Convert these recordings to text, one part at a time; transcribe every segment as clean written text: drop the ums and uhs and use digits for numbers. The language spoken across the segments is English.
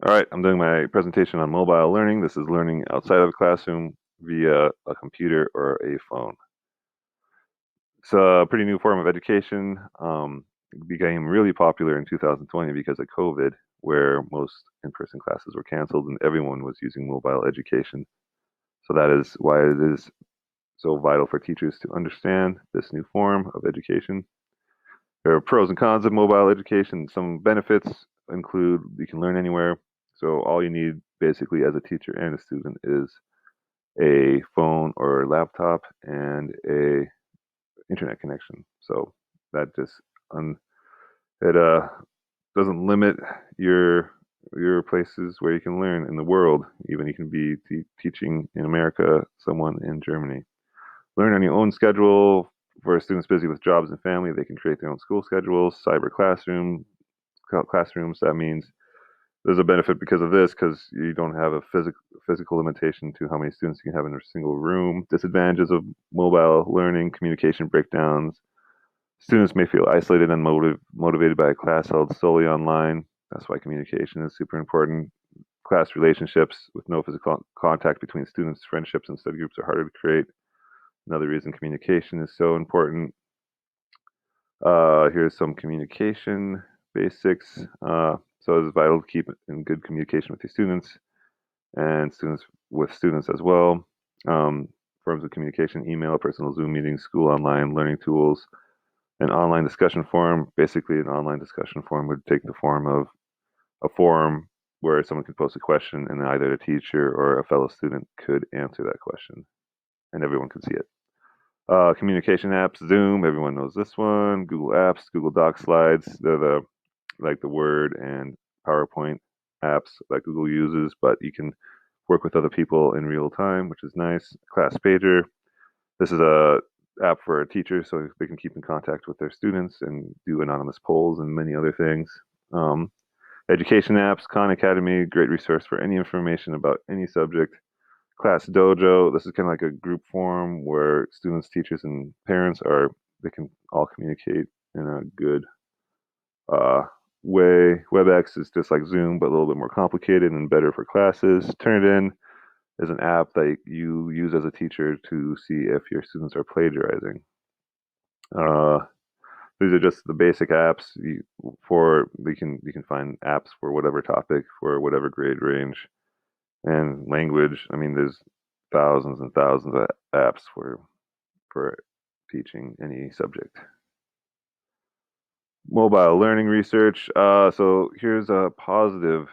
All right, I'm doing my presentation on mobile learning. This is learning outside of the classroom via a computer or a phone. It's a pretty new form of education. It became really popular in 2020 because of COVID, where most in-person classes were canceled and everyone was using mobile education. So that is why it is so vital for teachers to understand this new form of education. There are pros and cons of mobile education. Some benefits include you can learn anywhere. So all you need basically as a teacher and a student is a phone or laptop and a internet connection. So that just un- it doesn't limit your your places where you can learn in the world. Even you can be teaching in America, someone in Germany. Learn on your own schedule. For students busy with jobs and family, they can create their own school schedules. Cyber classrooms. That means there's a benefit because of this, because you don't have a physical limitation to how many students you can have in a single room. Disadvantages of mobile learning: communication breakdowns. Students may feel isolated and motivated by a class held solely online. That's why communication is super important. Class relationships with no physical contact between students, friendships, and study groups are harder to create. Another reason communication is so important. Here's some communication basics. So it's vital to keep in good communication with your students and students with students as well. Forms of communication: email, personal Zoom meetings, school online learning tools, an online discussion forum. Basically, an online discussion forum would take the form of a forum where someone could post a question and either the teacher or a fellow student could answer that question and everyone could see it. Communication apps: Zoom, everyone knows this one. Google Apps, Google Doc slides, they're the Word and PowerPoint apps that Google uses, but you can work with other people in real time, which is nice. ClassPager, this is a app for a teacher so they can keep in contact with their students and do anonymous polls and many other things. Um, Education apps: Khan Academy, great resource for any information about any subject. Class Dojo, this is kind of like a group forum where students, teachers, and parents they can all communicate in a good uh, way. WebEx is just like Zoom, but a little bit more complicated and better for classes. Turnitin is an app that you use as a teacher to see if your students are plagiarizing. Uh, these are just the basic apps you can find apps for whatever topic, for whatever grade range and language. I mean, there's thousands and thousands of apps for teaching any subject. Mobile learning research. So here's a positive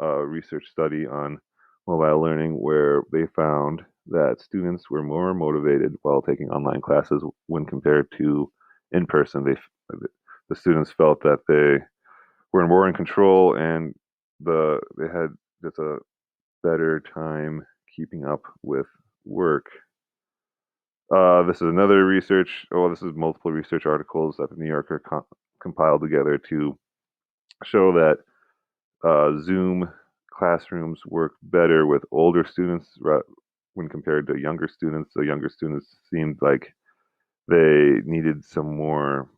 research study on mobile learning where they found that students were more motivated while taking online classes when compared to in person. The students felt that they were more in control and they had just a better time keeping up with work. This is another research. Oh, this is multiple research articles that the New Yorker compiled together to show that Zoom classrooms work better with older students when compared to younger students. The younger students seemed like they needed some more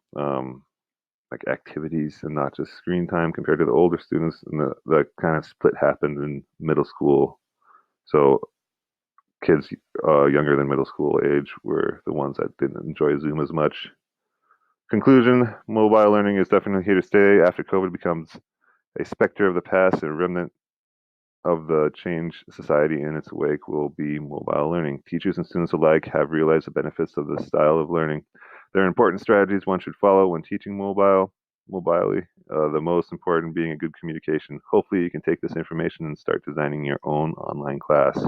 like activities and not just screen time compared to the older students. And the kind of split happened in middle school. So kids younger than middle school age were the ones that didn't enjoy Zoom as much. Conclusion: mobile learning is definitely here to stay. After COVID becomes a specter of the past, a remnant of the change society in its wake will be mobile learning. Teachers and students alike have realized the benefits of this style of learning. There are important strategies one should follow when teaching mobilely. The most important being a good communication. Hopefully, you can take this information and start designing your own online class.